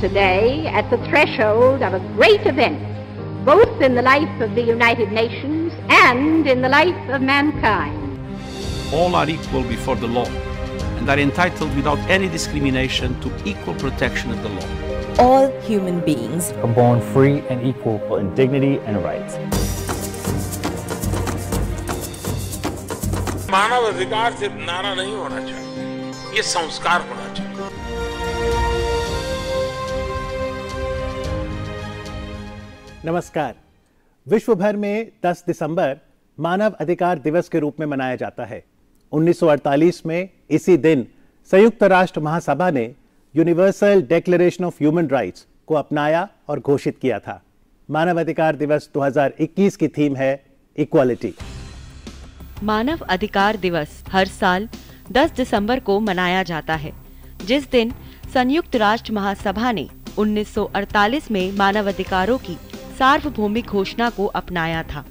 today at the threshold of a great event, both in the life of the United Nations and in the life of mankind. All are equal before the law and are entitled without any discrimination to equal protection of the law. All human beings are born free and equal in dignity and rights. मानव अधिकार सिर्फ नारा नहीं होना चाहिए, ये संस्कार होना चाहिए। नमस्कार। विश्व भर में 10 दिसंबर मानव अधिकार दिवस के रूप में मनाया जाता है। 1948 में इसी दिन संयुक्त राष्ट्र महासभा ने universal declaration of human rights को अपनाया और घोषित किया था। मानव अधिकार दिवस 2021 की थीम है इक्वालिटी। मानव अधिकार दिवस हर साल 10 दिसंबर को मनाया जाता है, जिस दिन संयुक्त राष्ट्र महासभा ने 1948 में मानव अधिकारों की सार्वभौमिक घोषणा को अपनाया था।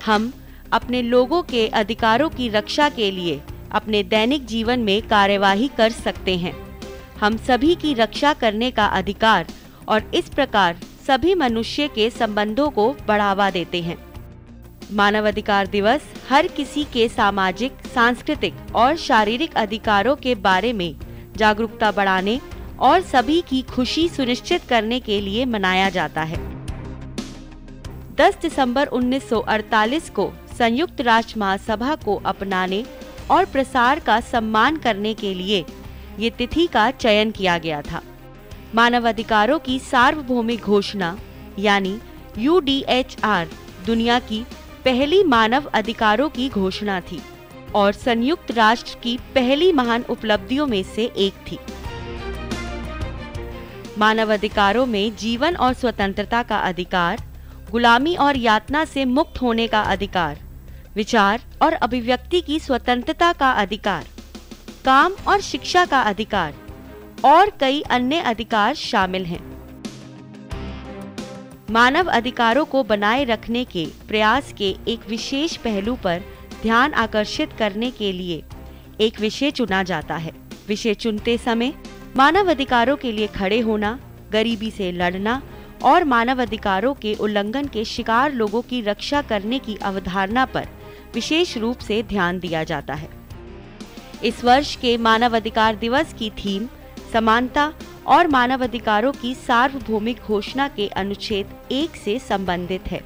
हम अपने लोगों के अधिकारों की रक्षा के लिए अपने दैनिक जीवन में कार्यवाही कर सकते हैं। हम सभी की रक्षा करने का अधिकार और इस प्रकार सभी मनुष्य के संबंधों को बढ़ावा देते हैं। मानव अधिकार दिवस हर किसी के सामाजिक, सांस्कृतिक और शारीरिक अधिकारों के बारे में जागरूकता बढ़ाने और सभी की खुशी सुनिश्चित करने के लिए मनाया जाता है। 10 दिसंबर 1948 को संयुक्त राष्ट्र महासभा को अपनाने और प्रसार का सम्मान करने के लिए ये तिथि का चयन किया गया था। मानव अधिकारों की सार्वभौमिक घोषणा यानी UDHR दुनिया की पहली मानव अधिकारों की घोषणा थी और संयुक्त राष्ट्र की पहली महान उपलब्धियों में से एक थी। मानव अधिकारों में जीवन और स्वतंत्रता का अधिकार, गुलामी और यातना से मुक्त होने का अधिकार, विचार और अभिव्यक्ति की स्वतंत्रता का अधिकार, काम और शिक्षा का अधिकार और कई अन्य अधिकार शामिल हैं। मानव अधिकारों को बनाए रखने के प्रयास के एक विशेष पहलू पर ध्यान आकर्षित करने के लिए एक विषय चुना जाता है। विषय चुनते समय मानव अधिकारों के लिए खड़े होना, गरीबी से लड़ना और मानव अधिकारों के उल्लंघन के शिकार लोगों की रक्षा करने की अवधारणा पर विशेष रूप से ध्यान दिया जाता है। इस वर्ष के मानव अधिकार दिवस की थीम समानता और मानव अधिकारों की सार्वभौमिक घोषणा के अनुच्छेद 1 से संबंधित है,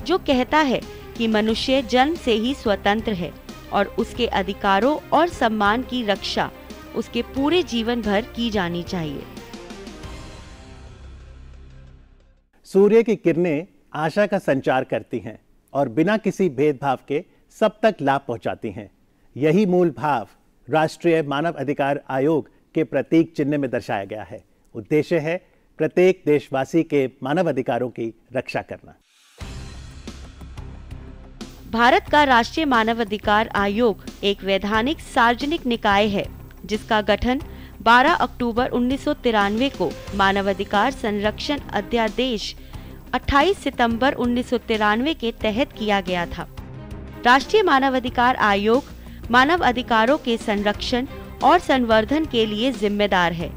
जो कहता है कि मनुष्य जन्म से ही स्वतंत्र है और उसके अधिकारों और सम्मान की रक्षा उसके पूरे जीवन भर की जानी चाहिए। सूर्य की किरणें आशा का संचार करती हैं और बिना किसी भेदभाव के सब तक लाभ पहुंचाती हैं। यही मूल भाव राष्ट्रीय मानव अधिकार आयोग के प्रतीक चिन्ह में दर्शाया गया है। उद्देश्य है प्रत्येक देशवासी के मानव अधिकारों की रक्षा करना। भारत का राष्ट्रीय मानव अधिकार आयोग एक वैधानिक सार्वजनिक निकाय है, जिसका गठन 12 अक्टूबर 1993 को मानव अधिकार संरक्षण अध्यादेश 28 सितंबर 1993 के तहत किया गया था। राष्ट्रीय मानव अधिकार आयोग मानव अधिकारों के संरक्षण और संवर्धन के लिए जिम्मेदार है,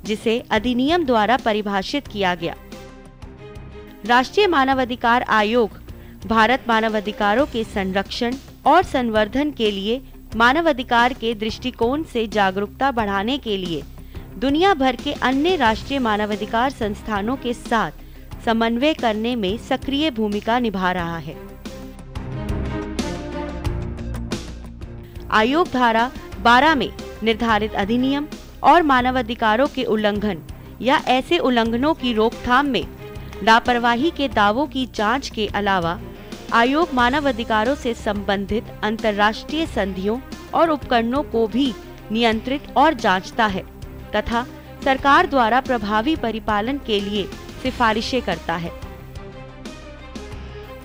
जिसे अधिनियम द्वारा परिभाषित किया गया। राष्ट्रीय मानव अधिकार आयोग भारत मानव अधिकारों के संरक्षण और संवर्धन के लिए मानव अधिकार के दृष्टिकोण से जागरूकता बढ़ाने के लिए दुनिया भर के अन्य राष्ट्रीय मानवाधिकार संस्थानों के साथ समन्वय करने में सक्रिय भूमिका निभा रहा है। आयोग धारा 12 में निर्धारित अधिनियम और मानवाधिकारों के उल्लंघन या ऐसे उल्लंघनों की रोकथाम में लापरवाही के दावों की जांच के अलावा आयोग मानवाधिकारों से संबंधित अंतर्राष्ट्रीय संधियों और उपकरणों को भी नियंत्रित और जांचता है तथा सरकार द्वारा प्रभावी परिपालन के लिए सिफारिशें करता है।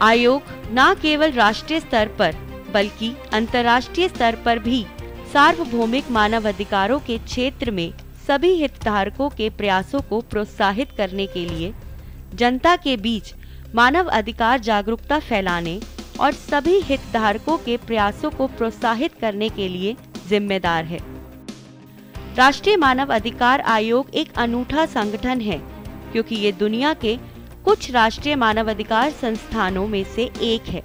आयोग न केवल राष्ट्रीय स्तर पर बल्कि अंतर्राष्ट्रीय स्तर पर भी सार्वभौमिक मानव अधिकारों के क्षेत्र में सभी हितधारकों के प्रयासों को प्रोत्साहित करने के लिए जनता के बीच मानव अधिकार जागरूकता फैलाने और सभी हितधारकों के प्रयासों को प्रोत्साहित करने के लिए जिम्मेदार है। राष्ट्रीय मानव अधिकार आयोग एक अनूठा संगठन है, क्योंकि ये दुनिया के कुछ राष्ट्रीय मानवाधिकार संस्थानों में से एक है,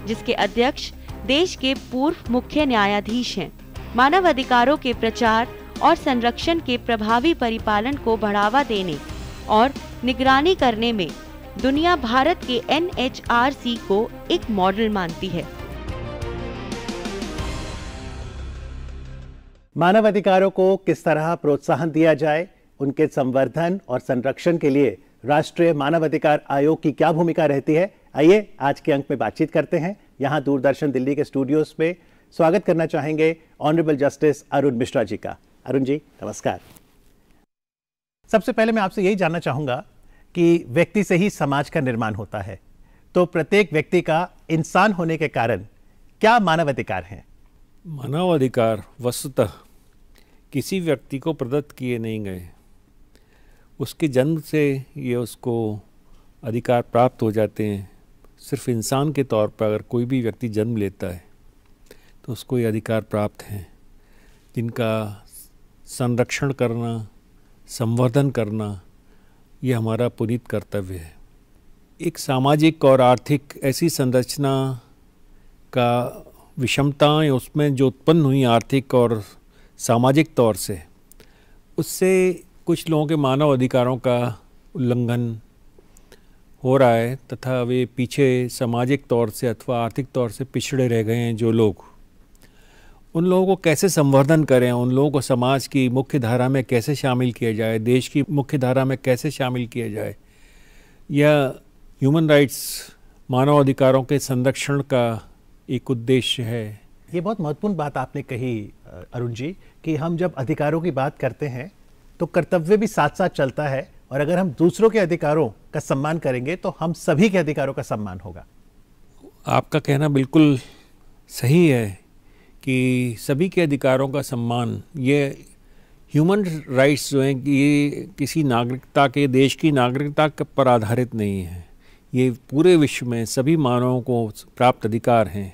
जिसके अध्यक्ष देश के पूर्व मुख्य न्यायाधीश हैं। मानव अधिकारों के प्रचार और संरक्षण के प्रभावी परिपालन को बढ़ावा देने और निगरानी करने में दुनिया भारत के NHRC को एक मॉडल मानती है। मानव अधिकारों को किस तरह प्रोत्साहन दिया जाए, उनके संवर्धन और संरक्षण के लिए राष्ट्रीय मानव अधिकार आयोग की क्या भूमिका रहती है, आइए आज के अंक में बातचीत करते हैं। यहाँ दूरदर्शन दिल्ली के स्टूडियोज में स्वागत करना चाहेंगे ऑनरेबल जस्टिस अरुण मिश्रा जी का। अरुण जी नमस्कार। सबसे पहले मैं आपसे यही जानना चाहूंगा कि व्यक्ति से ही समाज का निर्माण होता है, तो प्रत्येक व्यक्ति का इंसान होने के कारण क्या मानव अधिकार हैं? मानव अधिकार वस्तुतः किसी व्यक्ति को प्रदत्त किए नहीं गए, उसके जन्म से ये उसको अधिकार प्राप्त हो जाते हैं। सिर्फ इंसान के तौर पर अगर कोई भी व्यक्ति जन्म लेता है तो उसको ये अधिकार प्राप्त हैं, जिनका संरक्षण करना, संवर्धन करना ये हमारा पुनीत कर्तव्य है। एक सामाजिक और आर्थिक ऐसी संरचना का विषमताएं उसमें जो उत्पन्न हुई आर्थिक और सामाजिक तौर से, उससे कुछ लोगों के मानव अधिकारों का उल्लंघन हो रहा है तथा वे पीछे सामाजिक तौर से अथवा आर्थिक तौर से पिछड़े रह गए हैं। जो लोग, उन लोगों को कैसे संवर्धन करें, उन लोगों को समाज की मुख्य धारा में कैसे शामिल किया जाए, देश की मुख्य धारा में कैसे शामिल किया जाए, यह ह्यूमन राइट्स मानव अधिकारों के संरक्षण का एक उद्देश्य है। ये बहुत महत्वपूर्ण बात आपने कही अरुण जी कि हम जब अधिकारों की बात करते हैं तो कर्तव्य भी साथ साथ चलता है, और अगर हम दूसरों के अधिकारों का सम्मान करेंगे तो हम सभी के अधिकारों का सम्मान होगा। आपका कहना बिल्कुल सही है कि सभी के अधिकारों का सम्मान, ये ह्यूमन राइट्स जो हैं ये किसी नागरिकता के, देश की नागरिकता पर आधारित नहीं है। ये पूरे विश्व में सभी मानवों को प्राप्त अधिकार हैं,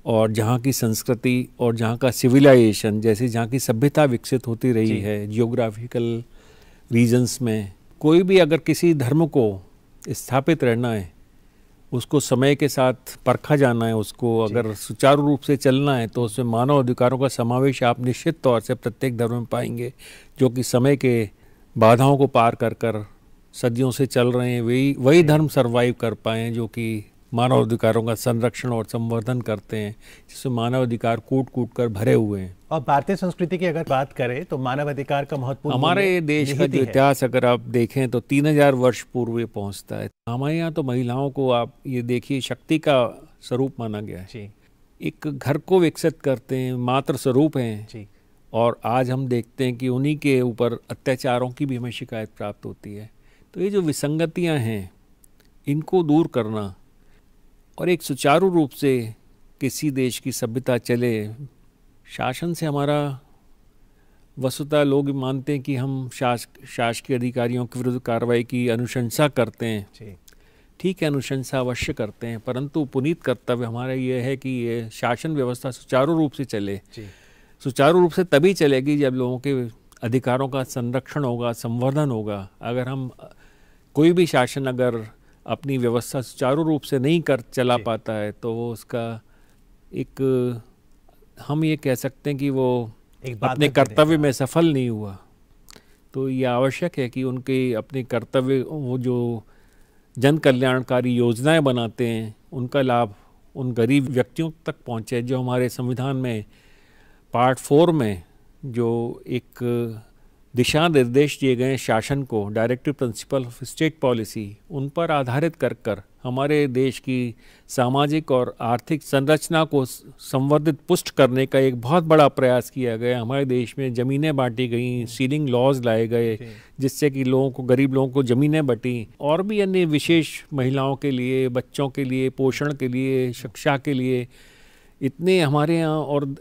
और जहाँ की संस्कृति और जहाँ का सिविलाइजेशन, जैसे जहाँ की सभ्यता विकसित होती रही है जियोग्राफिकल रीजन्स में, कोई भी अगर किसी धर्म को स्थापित रहना है, उसको समय के साथ परखा जाना है, उसको अगर सुचारू रूप से चलना है तो उसमें मानव अधिकारों का समावेश आप निश्चित तौर से प्रत्येक धर्म में पाएंगे, जो कि समय के बाधाओं को पार कर कर सदियों से चल रहे हैं। वही धर्म सरवाइव कर पाए हैं जो कि मानव अधिकारों का संरक्षण और संवर्धन करते हैं, जिसमें मानव अधिकार कूट कूट कर भरे हुए हैं। और भारतीय संस्कृति की अगर बात करें तो मानव अधिकार का महत्वपूर्ण, हमारे देश का जो इतिहास अगर आप देखें तो 3000 वर्ष पूर्व पहुंचता है। हमारे यहाँ तो महिलाओं को आप ये देखिए शक्ति का स्वरूप माना गया है, एक घर को विकसित करते हैं, मातृ स्वरूप हैं, और आज हम देखते हैं कि उन्हीं के ऊपर अत्याचारों की भी हमें शिकायत प्राप्त होती है। तो ये जो विसंगतियाँ हैं, इनको दूर करना और एक सुचारू रूप से किसी देश की सभ्यता चले, शासन से हमारा वस्तुतः लोग मानते हैं कि हम शासकीय अधिकारियों के विरुद्ध कार्रवाई की अनुशंसा करते हैं। ठीक है, अनुशंसा अवश्य करते हैं, परंतु पुनीत कर्तव्य हमारा ये है कि ये शासन व्यवस्था सुचारू रूप से चले। सुचारू रूप से तभी चलेगी जब लोगों के अधिकारों का संरक्षण होगा, संवर्धन होगा। अगर हम कोई भी शासन अगर अपनी व्यवस्था सुचारू रूप से नहीं कर चला पाता है तो वो उसका एक, हम ये कह सकते हैं कि वो अपने कर्तव्य में सफल नहीं हुआ। तो ये आवश्यक है कि उनके अपने कर्तव्य, वो जो जन कल्याणकारी योजनाएं बनाते हैं, उनका लाभ उन गरीब व्यक्तियों तक पहुंचे। जो हमारे संविधान में पार्ट 4 में जो एक दिशा निर्देश दिए गए शासन को, directive principle of state policy, उन पर आधारित कर हमारे देश की सामाजिक और आर्थिक संरचना को संवर्धित पुष्ट करने का एक बहुत बड़ा प्रयास किया गया। हमारे देश में ज़मीनें बांटी गई, सीलिंग लॉज लाए गए, जिससे कि लोगों को, गरीब लोगों को ज़मीनें बटी, और भी अन्य विशेष महिलाओं के लिए, बच्चों के लिए, पोषण के लिए, शिक्षा के लिए, इतने हमारे यहाँ और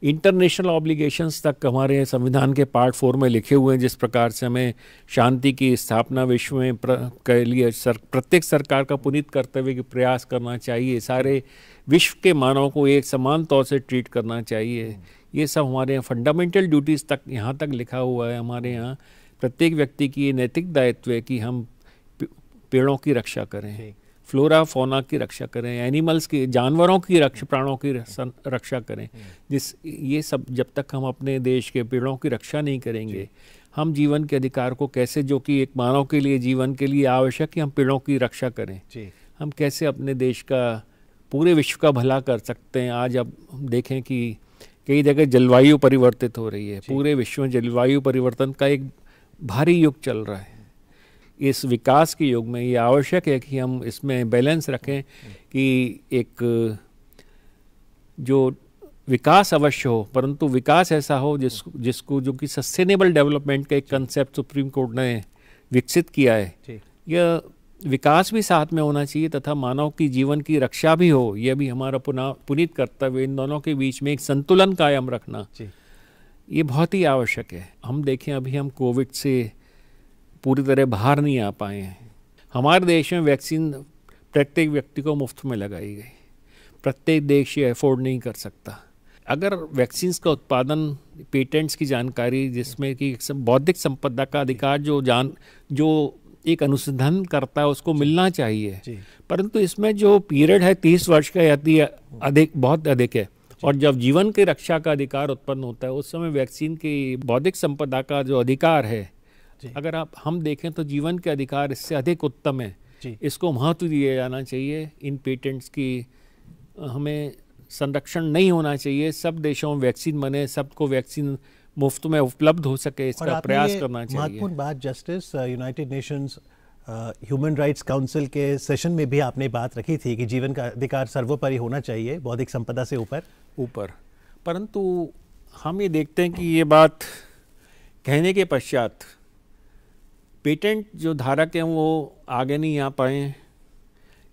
इंटरनेशनल ऑब्लिगेशंस तक हमारे संविधान के पार्ट 4 में लिखे हुए हैं। जिस प्रकार से हमें शांति की स्थापना विश्व में के लिए प्रत्येक सरकार का पुनीत कर्तव्य की प्रयास करना चाहिए। सारे विश्व के मानवों को एक समान तौर से ट्रीट करना चाहिए। ये सब हमारे यहाँ फंडामेंटल ड्यूटीज़ तक यहाँ तक लिखा हुआ है। हमारे यहाँ प्रत्येक व्यक्ति की ये नैतिक दायित्व है कि हम पेड़ों की रक्षा करें, फ्लोरा फौना की रक्षा करें, एनिमल्स की, जानवरों की रक्षा, प्राणों की रक्षा करें। ये सब जब तक हम अपने देश के पेड़ों की रक्षा नहीं करेंगे, हम जीवन के अधिकार को कैसे, जो कि एक मानव के लिए जीवन के लिए आवश्यक है, हम पेड़ों की रक्षा करें, हम कैसे अपने देश का, पूरे विश्व का भला कर सकते हैं। आज अब देखें कि कई जगह जलवायु परिवर्तित हो रही है, पूरे विश्व में जलवायु परिवर्तन का एक भारी युग चल रहा है। इस विकास के युग में ये आवश्यक है कि हम इसमें बैलेंस रखें कि एक जो विकास अवश्य हो, परंतु विकास ऐसा हो जिसको जो कि सस्टेनेबल डेवलपमेंट का एक कंसेप्ट सुप्रीम कोर्ट ने विकसित किया है। यह विकास भी साथ में होना चाहिए तथा मानव की जीवन की रक्षा भी हो, यह भी हमारा पुनीत कर्तव्य। इन दोनों के बीच में एक संतुलन कायम रखना ये बहुत ही आवश्यक है। हम देखें, अभी हम कोविड से पूरी तरह बाहर नहीं आ पाए हैं। हमारे देश में वैक्सीन प्रत्येक व्यक्ति को मुफ्त में लगाई गई, प्रत्येक देश ये अफोर्ड नहीं कर सकता। अगर वैक्सीन का उत्पादन, पेटेंट्स की जानकारी, जिसमें कि बौद्धिक संपदा का अधिकार जो एक अनुसंधान करता है उसको मिलना चाहिए, परंतु इसमें जो पीरियड है 30 वर्ष का अधिक, बहुत अधिक है। और जब जीवन की रक्षा का अधिकार उत्पन्न होता है उस समय वैक्सीन की बौद्धिक संपदा का जो अधिकार है, अगर हम देखें तो जीवन के अधिकार इससे अधिक उत्तम है। इसको महत्व दिया जाना चाहिए। इन पेटेंट्स की हमें संरक्षण नहीं होना चाहिए। सब देशों में वैक्सीन बने, सबको वैक्सीन मुफ्त में उपलब्ध हो सके, इसका प्रयास करना चाहिए। महत्वपूर्ण बात justice, United Nations human rights council के सेशन में भी आपने बात रखी थी कि जीवन का अधिकार सर्वोपरि होना चाहिए, बौद्धिक संपदा से ऊपर। परंतु हम ये देखते हैं कि ये बात कहने के पश्चात पेटेंट जो धारक हैं वो आगे नहीं आ पाए।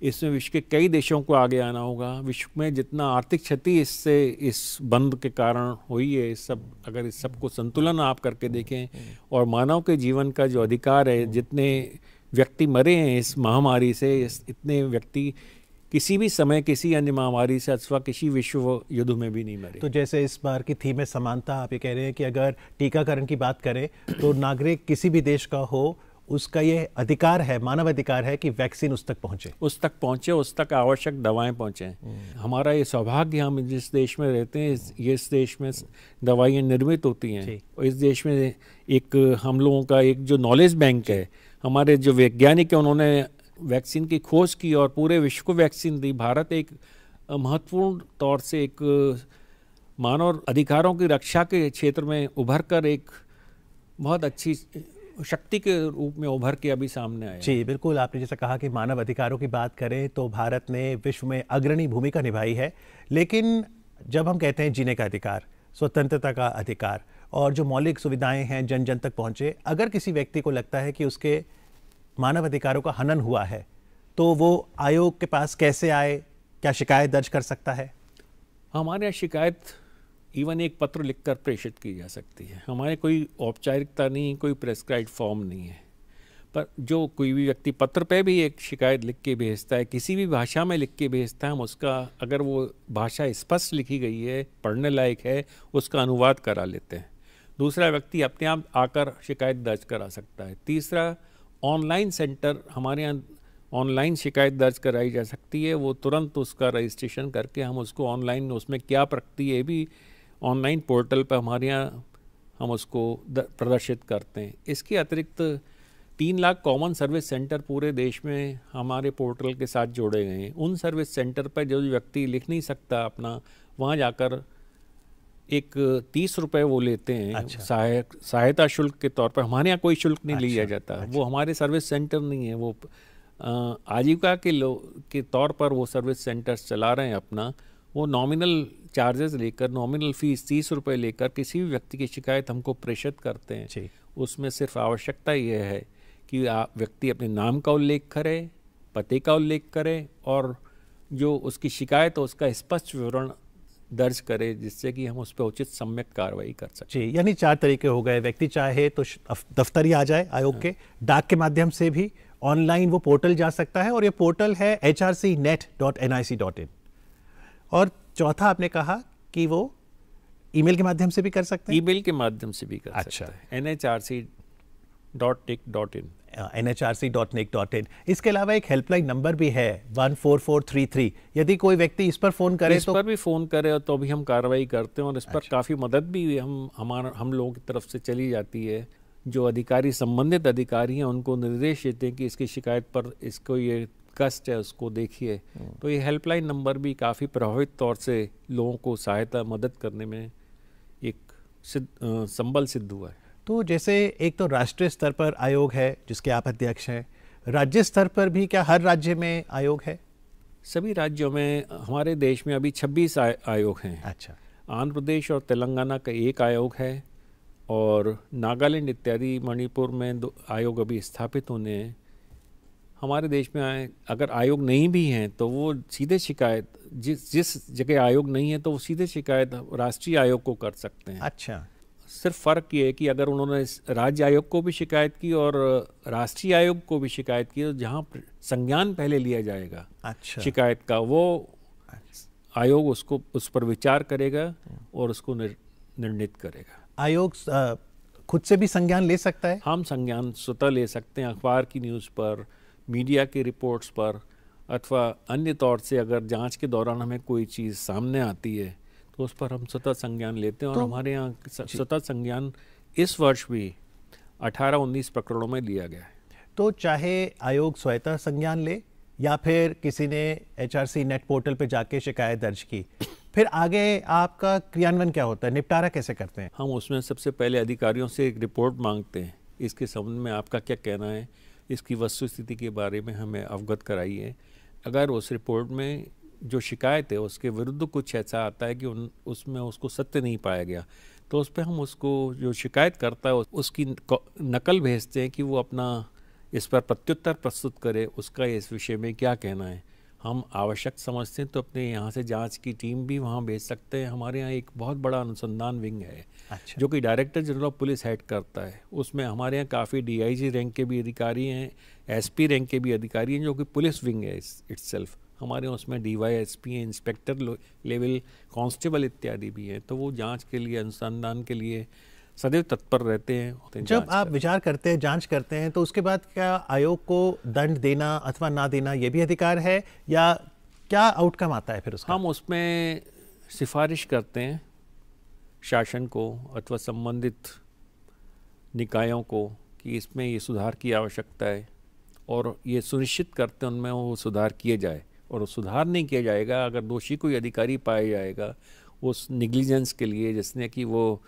इसमें विश्व के कई देशों को आगे आना होगा। विश्व में जितना आर्थिक क्षति इससे, इस बंद के कारण हुई है, अगर इस सब को संतुलन आप करके देखें और मानव के जीवन का जो अधिकार है, जितने व्यक्ति मरे हैं इस महामारी से, इतने व्यक्ति किसी भी समय किसी अन्य महामारी से अथवा किसी विश्व युद्ध में भी नहीं मरे। तो जैसे इस बार की थीम है समानता, आप ये कह रहे हैं कि अगर टीकाकरण की बात करें तो नागरिक किसी भी देश का हो, उसका ये अधिकार है, मानव अधिकार है कि वैक्सीन उस तक पहुंचे, उस तक आवश्यक दवाएं पहुंचे। हमारा ये सौभाग्य, हम जिस देश में रहते हैं इस देश में दवाइयाँ निर्मित होती हैं। और इस देश में एक हम लोगों का एक जो नॉलेज बैंक है, हमारे जो वैज्ञानिक हैं उन्होंने वैक्सीन की खोज की और पूरे विश्व को वैक्सीन दी। भारत एक महत्वपूर्ण तौर से एक मानव अधिकारों की रक्षा के क्षेत्र में उभर कर एक बहुत अच्छी शक्ति के रूप में उभर के अभी सामने आया। जी बिल्कुल, आपने जैसा कहा कि मानव अधिकारों की बात करें तो भारत ने विश्व में अग्रणी भूमिका निभाई है। लेकिन जब हम कहते हैं जीने का अधिकार, स्वतंत्रता का अधिकार और जो मौलिक सुविधाएं हैं जन जन तक पहुंचे, अगर किसी व्यक्ति को लगता है कि उसके मानव अधिकारों का हनन हुआ है तो वो आयोग के पास कैसे आए, क्या शिकायत दर्ज कर सकता है? हमारे यहाँ शिकायत इवन एक पत्र लिखकर प्रेषित की जा सकती है। हमारे कोई औपचारिकता नहीं, कोई प्रेस्क्राइब्ड फॉर्म नहीं है, पर जो कोई भी व्यक्ति पत्र पे भी एक शिकायत लिख के भेजता है, किसी भी भाषा में लिख के भेजता है, हम उसका, अगर वो भाषा स्पष्ट लिखी गई है, पढ़ने लायक है, उसका अनुवाद करा लेते हैं। दूसरा व्यक्ति अपने आप आकर शिकायत दर्ज करा सकता है। तीसरा, ऑनलाइन सेंटर, हमारे यहाँ ऑनलाइन शिकायत दर्ज कराई जा सकती है। वो तुरंत उसका रजिस्ट्रेशन करके हम उसको ऑनलाइन, उसमें क्या प्रक्रिया है भी ऑनलाइन पोर्टल पर हमारे यहाँ हम उसको प्रदर्शित करते हैं। इसके अतिरिक्त 3 लाख कॉमन सर्विस सेंटर पूरे देश में हमारे पोर्टल के साथ जोड़े गए हैं। उन सर्विस सेंटर पर जो व्यक्ति लिख नहीं सकता अपना, वहाँ जाकर एक 30 रुपये वो लेते हैं। अच्छा। सहायता शुल्क के तौर पर। हमारे यहाँ कोई शुल्क नहीं लिया जाता। वो हमारे सर्विस सेंटर नहीं है, वो आजीविका के तौर पर वो सर्विस सेंटर्स चला रहे हैं अपना। वो नॉमिनल चार्जेस लेकर, नॉमिनल फीस 30 रुपये लेकर किसी भी व्यक्ति की शिकायत हमको प्रेषित करते हैं। उसमें सिर्फ आवश्यकता यह है कि व्यक्ति अपने नाम का उल्लेख करे, पते का उल्लेख करे और जो उसकी शिकायत हो उसका स्पष्ट विवरण दर्ज करे, जिससे कि हम उस पर उचित सम्यक कार्रवाई कर सकें। जी, यानी 4 तरीके हो गए। व्यक्ति चाहे तो दफ्तर ही आ जाए आयोग के, डाक के माध्यम से भी, ऑनलाइन वो पोर्टल जा सकता है और ये पोर्टल है hrcnet.nic.in। और चौथा आपने कहा कि वो ईमेल के माध्यम से भी कर सकते हैं? ईमेल के माध्यम से भी कर सकते हैं, nhrc.nic.in nhrc.nic.in। इसके अलावा एक हेल्पलाइन नंबर भी है 14433। यदि कोई व्यक्ति इस पर फ़ोन करे इस पर भी फ़ोन करे तो भी हम कार्रवाई करते हैं, और इस पर काफ़ी मदद भी हम लोगों की तरफ से चली जाती है। जो अधिकारी, संबंधित अधिकारी हैं, उनको निर्देश देते हैं कि इसकी शिकायत पर इसको ये कष्ट है उसको देखिए। तो ये हेल्पलाइन नंबर भी काफ़ी प्रभावित तौर से लोगों को सहायता, मदद करने में एक संबल सिद्ध हुआ है। तो जैसे एक तो राष्ट्रीय स्तर पर आयोग है जिसके आप अध्यक्ष हैं, राज्य स्तर पर भी क्या हर राज्य में आयोग है? सभी राज्यों में, हमारे देश में अभी 26 आयोग हैं। अच्छा। आंध्र प्रदेश और तेलंगाना का एक आयोग है, और नागालैंड इत्यादि, मणिपुर में 2 आयोग अभी स्थापित होने हैं। हमारे देश में अगर आयोग नहीं भी हैं तो वो सीधे शिकायत, जिस जगह आयोग नहीं है तो वो सीधे शिकायत राष्ट्रीय आयोग को कर सकते हैं। अच्छा। सिर्फ फ़र्क ये है कि अगर उन्होंने राज्य आयोग को भी शिकायत की और राष्ट्रीय आयोग को भी शिकायत की, तो जहाँ संज्ञान पहले लिया जाएगा शिकायत का, वो आयोग उस पर विचार करेगा और उसको निर्णित करेगा। आयोग खुद से भी संज्ञान ले सकता है? हम संज्ञान स्वतः ले सकते हैं, अखबार की न्यूज़ पर, मीडिया के रिपोर्ट्स पर, अथवा अन्य तौर से अगर जांच के दौरान हमें कोई चीज़ सामने आती है तो उस पर हम स्वतः संज्ञान लेते हैं। और हमारे यहाँ स्वतः संज्ञान इस वर्ष भी 18-19 प्रकरणों में लिया गया है। तो चाहे आयोग स्वतः संज्ञान ले या फिर किसी ने HRC नेट पोर्टल पे जाके शिकायत दर्ज की, फिर आगे आपका क्रियान्वयन क्या होता है, निपटारा कैसे करते हैं? हम उसमें सबसे पहले अधिकारियों से एक रिपोर्ट मांगते हैं, इसके संबंध में आपका क्या कहना है, इसकी वस्तुस्थिति के बारे में हमें अवगत कराइए। अगर उस रिपोर्ट में जो शिकायत है उसके विरुद्ध कुछ ऐसा आता है कि उसमें उसको सत्य नहीं पाया गया, तो उस पर हम उसको, जो शिकायत करता है उसकी नकल भेजते हैं कि वो अपना इस पर प्रत्युत्तर प्रस्तुत करे, उसका इस विषय में क्या कहना है। हम आवश्यक समझते हैं तो अपने यहाँ से जांच की टीम भी वहाँ भेज सकते हैं। हमारे यहाँ एक बहुत बड़ा अनुसंधान विंग है। अच्छा। जो कि director general of police head करता है। उसमें हमारे यहाँ काफ़ी DIG रैंक के भी अधिकारी हैं, SP रैंक के भी अधिकारी हैं, जो कि पुलिस विंग है इटसेल्फ। हमारे यहाँ उसमें DYSP हैं, इंस्पेक्टर लेवल, कांस्टेबल इत्यादि भी हैं। तो वो जांच के लिए, अनुसंधान के लिए सदैव तत्पर रहते हैं। जब आप विचार करते हैं, जांच करते हैं, तो उसके बाद क्या आयोग को दंड देना अथवा ना देना ये भी अधिकार है, या क्या आउटकम आता है फिर उसका? हम उसमें सिफारिश करते हैं शासन को अथवा संबंधित निकायों को कि इसमें ये सुधार की आवश्यकता है, और ये सुनिश्चित करते हैं उनमें वो सुधार किए जाए। और सुधार नहीं किया जाएगा, अगर दोषी कोई अधिकारी पाया जाएगा उस निग्लिजेंस के लिए, जिसने कि वो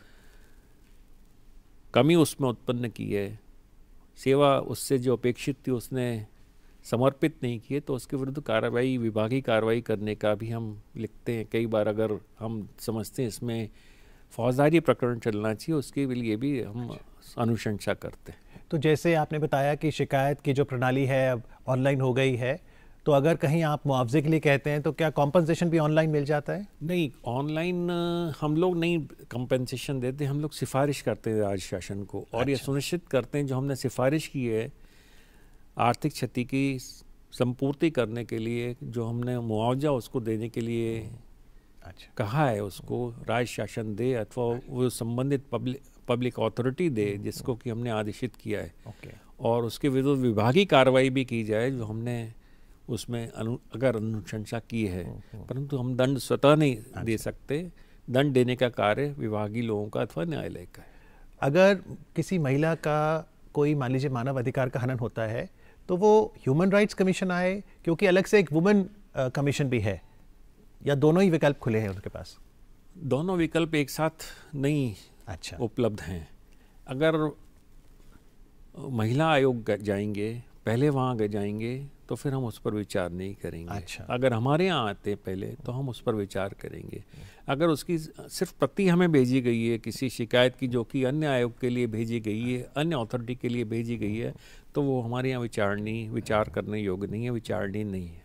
कमी उसमें उत्पन्न की है, सेवा उससे जो अपेक्षित थी उसने समर्पित नहीं किए, तो उसके विरुद्ध कार्रवाई, विभागीय कार्रवाई करने का भी हम लिखते हैं। कई बार अगर हम समझते हैं इसमें फौजदारी प्रकरण चलना चाहिए, उसके लिए भी हम अनुशंसा करते हैं। तो जैसे आपने बताया कि शिकायत की जो प्रणाली है अब ऑनलाइन हो गई है, तो अगर कहीं आप मुआवजे के लिए कहते हैं तो क्या कॉम्पनसेशन भी ऑनलाइन मिल जाता है? नहीं, ऑनलाइन हम लोग नहीं कंपनसेशन देते, हम लोग सिफारिश करते हैं राज्य शासन को। और ये सुनिश्चित करते हैं जो हमने सिफारिश की है आर्थिक क्षति की संपूर्ति करने के लिए, जो हमने मुआवजा उसको देने के लिए कहा है, उसको राज्य शासन दे अथवा वो संबंधित पब्लिक अथॉरिटी दे जिसको कि हमने आदेशित किया है। और उसके विरुद्ध विभागीय कार्रवाई भी की जाए जो हमने उसमें अगर अनुशंसा की है। परंतु हम दंड स्वतः नहीं दे सकते, दंड देने का कार्य विभागीय लोगों का अथवा न्यायालय का है। अगर किसी महिला का कोई, मान लीजिए, मानव अधिकार का हनन होता है, तो वो ह्यूमन राइट्स कमीशन आए, क्योंकि अलग से एक वुमेन कमीशन भी है, या दोनों ही विकल्प खुले हैं उनके पास? दोनों विकल्प एक साथ नहीं उपलब्ध हैं। अगर महिला आयोग जाएंगे, पहले वहाँ जाएंगे, तो फिर हम उस पर विचार नहीं करेंगे। अगर हमारे यहाँ आते हैं पहले तो हम उस पर विचार करेंगे। अगर उसकी सिर्फ प्रति हमें भेजी गई है किसी शिकायत की, जो कि अन्य आयोग के लिए भेजी गई है, अन्य अथॉरिटी के लिए भेजी गई है, तो वो हमारे यहाँ विचार करने योग्य नहीं है, विचारणीय नहीं है।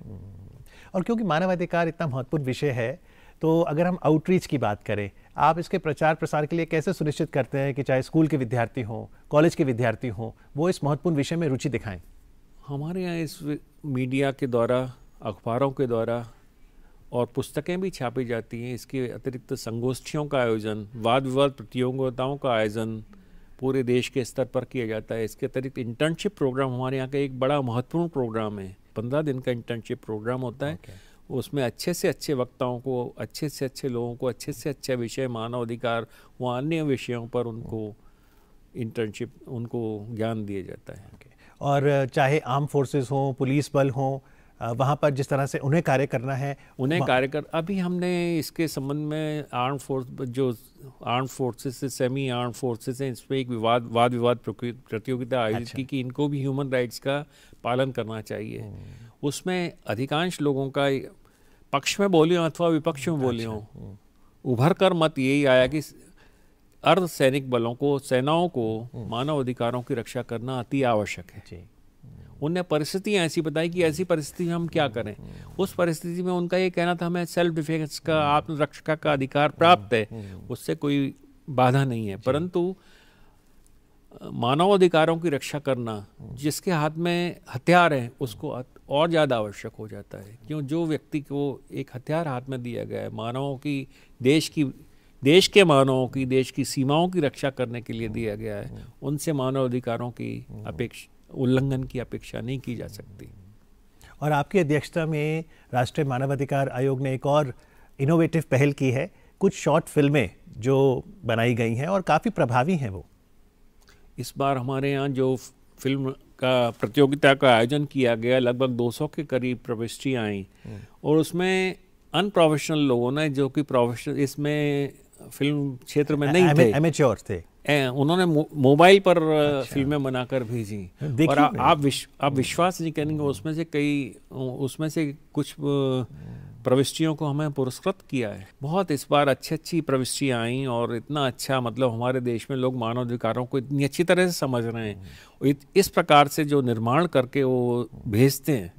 और क्योंकि मानवाधिकार इतना महत्वपूर्ण विषय है, तो अगर हम आउटरीच की बात करें, आप इसके प्रचार प्रसार के लिए कैसे सुनिश्चित करते हैं कि चाहे स्कूल के विद्यार्थी हों, कॉलेज के विद्यार्थी हों, वो इस महत्वपूर्ण विषय में रुचि दिखाएं? हमारे यहाँ इस मीडिया के द्वारा, अखबारों के द्वारा और पुस्तकें भी छापी जाती हैं। इसके अतिरिक्त संगोष्ठियों का आयोजन, वाद विवाद प्रतियोगिताओं का आयोजन पूरे देश के स्तर पर किया जाता है। इसके अतिरिक्त इंटर्नशिप प्रोग्राम हमारे यहाँ का एक बड़ा महत्वपूर्ण प्रोग्राम है। 15 दिन का इंटर्नशिप प्रोग्राम होता है। उसमें अच्छे से अच्छे वक्ताओं को, अच्छे से अच्छे लोगों को, अच्छे से अच्छे विषय, मानव अधिकार व अन्य विषयों पर उनको इंटर्नशिप, उनको ज्ञान दिया जाता है। और चाहे आर्म फोर्सेस हों, पुलिस बल हों, वहाँ पर जिस तरह से उन्हें कार्य करना है, उन्हें कार्य कर, अभी हमने इसके संबंध में आर्म फोर्सेस से सेमी आर्म फोर्सेस हैं, इसमें एक वाद विवाद प्रतियोगिता आयोजित की कि इनको भी ह्यूमन राइट्स का पालन करना चाहिए। उसमें अधिकांश लोगों का पक्ष में बोलियों अथवा विपक्ष में बोलियों उभर कर मत यही आया कि अर्धसैनिक बलों को, सेनाओं को मानव अधिकारों की रक्षा करना अति आवश्यक है। उन्हें परिस्थितियाँ ऐसी बताई कि ऐसी परिस्थिति में हम क्या करें। उस परिस्थिति में उनका ये कहना था हमें सेल्फ डिफेंस का, आत्मरक्षा का अधिकार प्राप्त है, उससे कोई बाधा नहीं है, परंतु मानव अधिकारों की रक्षा करना, जिसके हाथ में हथियार है उसको और ज़्यादा आवश्यक हो जाता है। क्यों? जो व्यक्ति को एक हथियार हाथ में दिया गया है मानवों की, देश के मानवों की, देश की सीमाओं की रक्षा करने के लिए दिया गया है, उनसे मानव अधिकारों की उल्लंघन की अपेक्षा नहीं की जा सकती। और आपकी अध्यक्षता में राष्ट्रीय मानवाधिकार आयोग ने एक और इनोवेटिव पहल की है, कुछ शॉर्ट फिल्में जो बनाई गई हैं और काफ़ी प्रभावी हैं वो। इस बार हमारे यहाँ जो फिल्म का प्रतियोगिता का आयोजन किया गया, लगभग 200 के करीब प्रविष्टियाँ आई और उसमें अनप्रोफेशनल लोगों ने, जो कि प्रोफेशनल इसमें फिल्म क्षेत्र में नहीं थे, एमेच्योर थे, उन्होंने मोबाइल पर फिल्में बनाकर भेजी। और आप विश्वास नहीं करेंगे, उसमें से कुछ प्रविष्टियों को हमें पुरस्कृत किया है। बहुत इस बार अच्छी प्रविष्टियाँ आई और इतना अच्छा, मतलब हमारे देश में लोग मानवाधिकारों को इतनी अच्छी तरह से समझ रहे हैं। इस प्रकार से जो निर्माण करके वो भेजते हैं,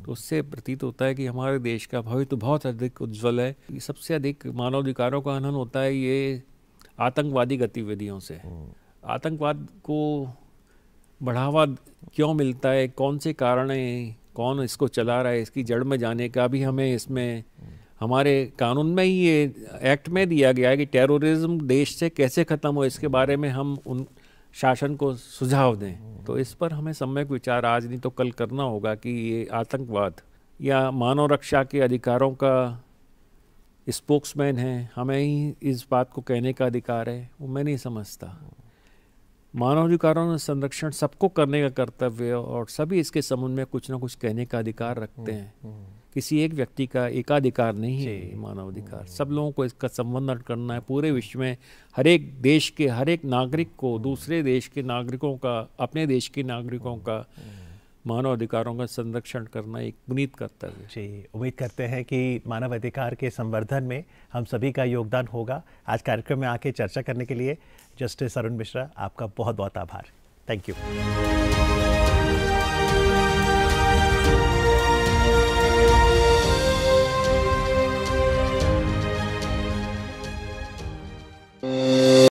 तो उससे प्रतीत होता है कि हमारे देश का भविष्य तो बहुत अधिक उज्ज्वल है। सबसे अधिक मानवाधिकारों का हनन होता है ये आतंकवादी गतिविधियों से। आतंकवाद को बढ़ावा क्यों मिलता है, कौन से कारण हैं, कौन इसको चला रहा है, इसकी जड़ में जाने का भी हमें इसमें हमारे कानून में ही ये एक्ट में दिया गया है कि टेररिज्म देश से कैसे ख़त्म हो, इसके बारे में हम उन शासन को सुझाव दें। तो इस पर हमें सम्यक विचार आज नहीं तो कल करना होगा कि ये आतंकवाद या मानव रक्षा के अधिकारों का स्पोक्समैन है, हमें ही इस बात को कहने का अधिकार है, वो मैं नहीं समझता। मानवाधिकारों में संरक्षण सबको करने का कर्तव्य है और सभी इसके संबंध में कुछ ना कुछ कहने का अधिकार रखते हैं। किसी एक व्यक्ति का एकाधिकार नहीं है मानवाधिकार, सब लोगों को इसका संवर्धन करना है। पूरे विश्व में हर एक देश के हर एक नागरिक को दूसरे देश के नागरिकों का, अपने देश के नागरिकों का मानव अधिकारों का संरक्षण करना एक पुनीत कर्तव्य है। जी, उम्मीद करते हैं कि मानव अधिकार के संवर्धन में हम सभी का योगदान होगा। आज कार्यक्रम में आके चर्चा करने के लिए जस्टिस अरुण मिश्रा, आपका बहुत बहुत आभार। Thank you.